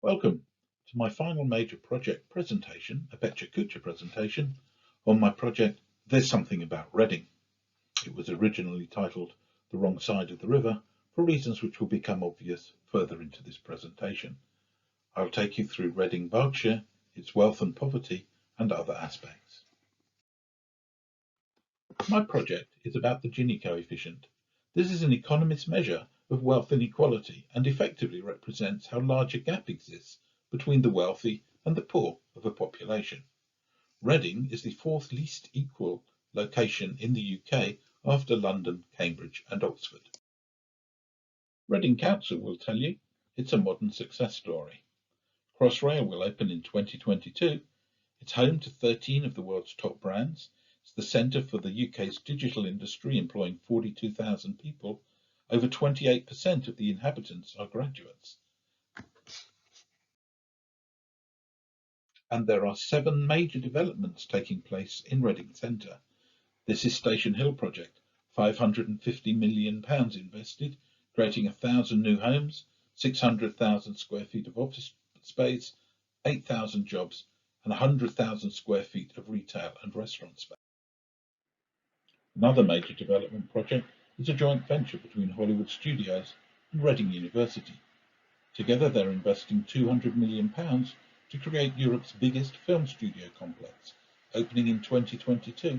Welcome to my final major project presentation, a Pecha Kucha presentation, on my project There's Something About Reading. It was originally titled The Wrong Side of the River for reasons which will become obvious further into this presentation. I'll take you through Reading, Berkshire, its wealth and poverty, and other aspects. My project is about the Gini coefficient. This is an economist's measure of wealth inequality and effectively represents how large a gap exists between the wealthy and the poor of a population. Reading is the fourth least equal location in the UK after London, Cambridge and Oxford. Reading Council will tell you it's a modern success story. Crossrail will open in 2022. It's home to 13 of the world's top brands. It's the centre for the UK's digital industry, employing 42,000 people. Over 28% of the inhabitants are graduates. And there are 7 major developments taking place in Reading Centre. This is Station Hill project, £550 million invested, creating 1,000 new homes, 600,000 square feet of office space, 8,000 jobs, and 100,000 square feet of retail and restaurant space. Another major development project is a joint venture between Hollywood Studios and Reading University. Together they're investing £200 million to create Europe's biggest film studio complex, opening in 2022,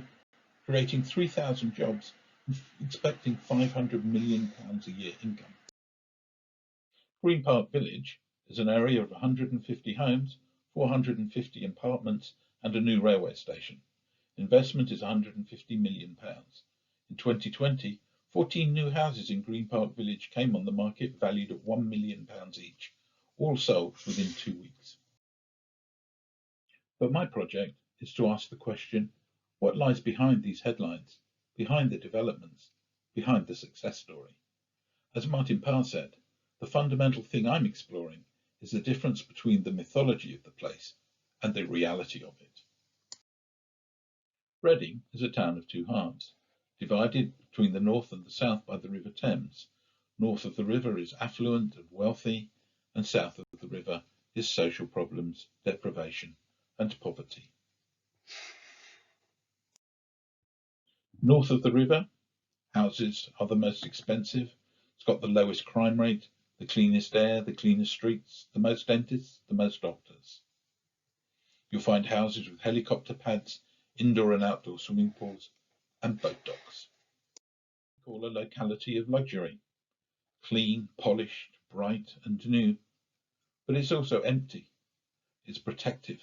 creating 3,000 jobs and expecting £500 million a year income. Green Park Village is an area of 150 homes, 450 apartments and a new railway station. Investment is £150 million. In 2020, 14 new houses in Green Park Village came on the market valued at £1 million each, all sold within 2 weeks. But my project is to ask the question, what lies behind these headlines, behind the developments, behind the success story? As Martin Parr said, the fundamental thing I'm exploring is the difference between the mythology of the place and the reality of it. Reading is a town of two halves, divided between the north and the south by the River Thames. North of the river is affluent and wealthy, and south of the river is social problems, deprivation, and poverty. North of the river, houses are the most expensive. It's got the lowest crime rate, the cleanest air, the cleanest streets, the most dentists, the most doctors. You'll find houses with helicopter pads, indoor and outdoor swimming pools, and boat docks. We call a locality of luxury, clean, polished, bright and new, but it's also empty, it's protective,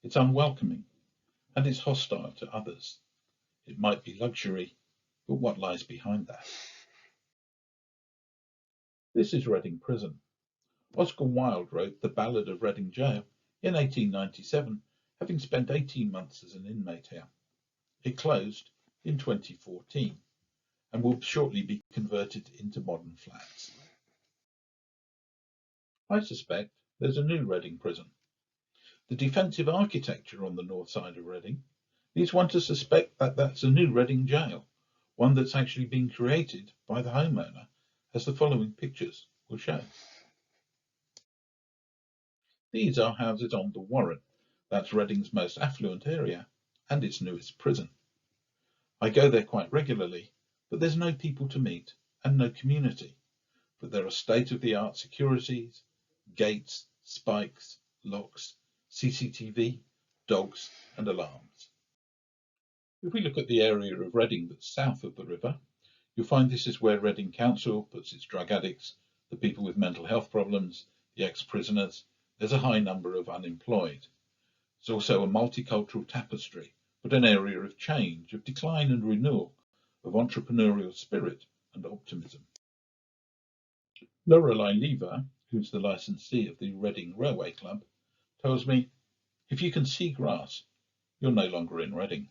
it's unwelcoming, and it's hostile to others. It might be luxury, but what lies behind that? This is Reading Prison. Oscar Wilde wrote The Ballad of Reading Jail in 1897, having spent 18 months as an inmate here. It closed in 2014 and will shortly be converted into modern flats. I suspect there's a new Reading prison. The defensive architecture on the north side of Reading leads one to suspect that that's a new Reading jail, one that's actually been created by the homeowner, as the following pictures will show. These are houses on the Warren. That's Reading's most affluent area and its newest prison. I go there quite regularly, but there's no people to meet and no community. But there are state-of-the-art securities, gates, spikes, locks, CCTV, dogs and alarms. If we look at the area of Reading that's south of the river, you'll find this is where Reading Council puts its drug addicts, the people with mental health problems, the ex-prisoners. There's a high number of unemployed. It's also a multicultural tapestry, but an area of change, of decline and renewal, of entrepreneurial spirit and optimism. Lorelei Lever, who's the licensee of the Reading Railway Club, tells me, if you can see grass, you're no longer in Reading.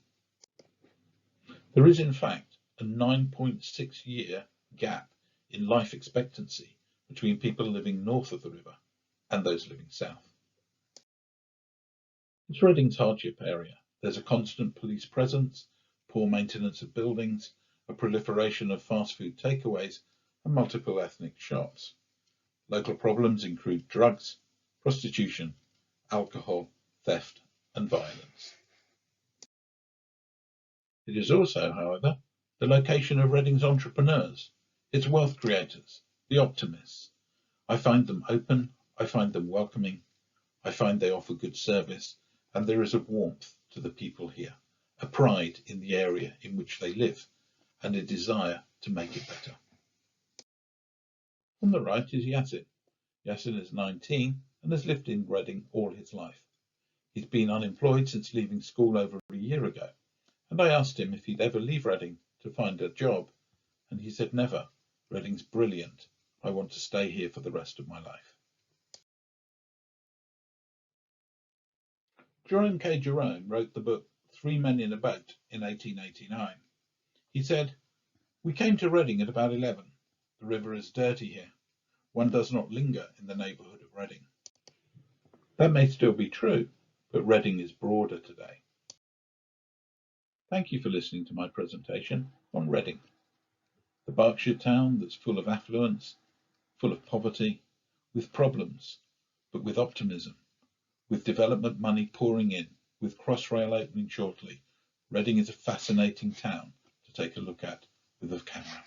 There is, in fact, a 9.6-year gap in life expectancy between people living north of the river and those living south. It's Reading's hardship area. There's a constant police presence, poor maintenance of buildings, a proliferation of fast food takeaways, and multiple ethnic shops. Local problems include drugs, prostitution, alcohol, theft and violence. It is also, however, the location of Reading's entrepreneurs, its wealth creators, the optimists. I find them open, I find them welcoming, I find they offer good service, and there is a warmth to the people here, a pride in the area in which they live, and a desire to make it better. On the right is Yasin. Yasin is 19 and has lived in Reading all his life. He's been unemployed since leaving school over a year ago, and I asked him if he'd ever leave Reading to find a job, and he said never. Reading's brilliant. I want to stay here for the rest of my life. Jerome K. Jerome wrote the book Three Men in a Boat in 1889. He said, "We came to Reading at about 11. The river is dirty here. One does not linger in the neighbourhood of Reading." That may still be true, but Reading is broader today. Thank you for listening to my presentation on Reading, the Berkshire town that's full of affluence, full of poverty, with problems, but with optimism, with development money pouring in, with Crossrail opening shortly. Reading is a fascinating town to take a look at with a camera.